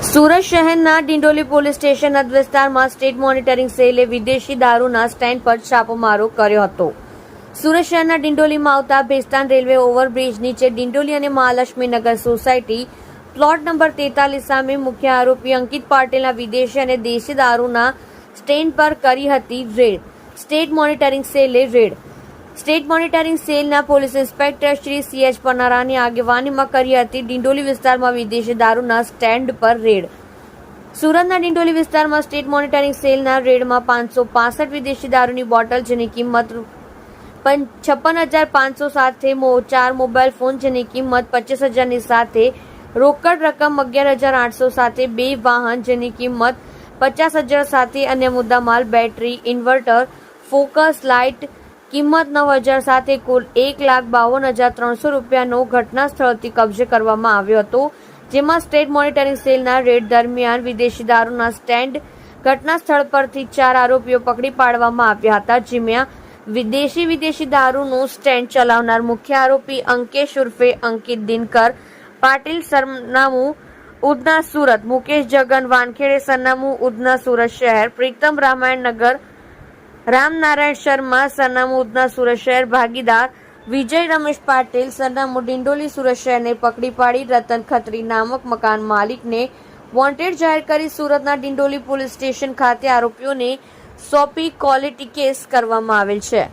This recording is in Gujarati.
સુરત શહેરના ડિંડોલી પોલીસ સ્ટેશન હદ વિસ્તારમાં સ્ટેટ મોનિટરિંગ સેલે વિદેશી દારૂના સ્ટેન્ડ પર છાપોમારો કર્યો હતો. સુરત શહેરના ડિંડોલીમાં આવતા ભેસ્તાન રેલવે ઓવરબ્રિજ નીચે ડિંડોલી અને મહાલક્ષ્મીનગર સોસાયટી પ્લોટ નંબર 43 સામે મુખ્ય આરોપી અંકિત પાટીલના વિદેશી અને દેશી દારૂના સ્ટેન્ડ પર કરી હતી રેડ. સ્ટેટ મોનિટરિંગ સેલે રેડ. સ્ટેટ મોનિટરિંગ સેલના પોલીસ ઇન્સ્પેક્ટર શ્રી CH પનારાની આગેવાનીમાં કરી હતી ડિંડોલી વિસ્તારમાં વિદેશી દારૂના સ્ટેન્ડ પર રેડ. સુરતના ડિંડોલી વિસ્તારમાં સ્ટેટ મોનિટરિંગ સેલના રેડમાં 565 વિદેશી દારૂની બોટલ જેની કિંમત 56,500 સાથે 4 મોબાઈલ ફોન જેની કિંમત 25,000ની સાથે રોકડ રકમ 11,800 સાથે 2 વાહન જેની કિંમત 50,000 સાથે અન્ય મુદ્દામાલ બેટરી, ઇન્વર્ટર, ફોકસ લાઇટ કિંમત 9,000 સાથે કુલ 1,52,300 રૂપિયાનો ઘટના સ્થળથી કબજે કરવામાં આવ્યો હતો. જેમાં સ્ટેટ મોનિટરિંગ સેલના રેડ દરમિયાન વિદેશી દારૂના સ્ટેન્ડ ઘટના સ્થળ પરથી 4 આરોપીઓ પકડી પાડવામાં આવ્યા હતા. જેમાં વિદેશી દારૂનું સ્ટેન્ડ ચલાવનાર મુખ્ય આરોપી અંકેશ ઉર્ફે અંકિત દિનકર પાટીલ સરનામું ઉધના સુરત, મુકેશ જગન વાનખેડે સરનામું ઉધના સુરત શહેર, પ્રીતમ રામાયણ નગર, રામનારાયણ શર્મા સરનામું ઉધના સુરત શહેર ભાગીદાર વિજય રમેશ પાટીલ સરનામું ડિંડોલી સુરત શહેરને પકડી પાડી રતન ખત્રી નામક મકાન માલિકને વોન્ટેડ જાહેર કરી સુરતના ડિંડોલી પોલીસ સ્ટેશન ખાતે આરોપીઓને સોંપી ક્વોલિટી કેસ કરવામાં આવેલ છે.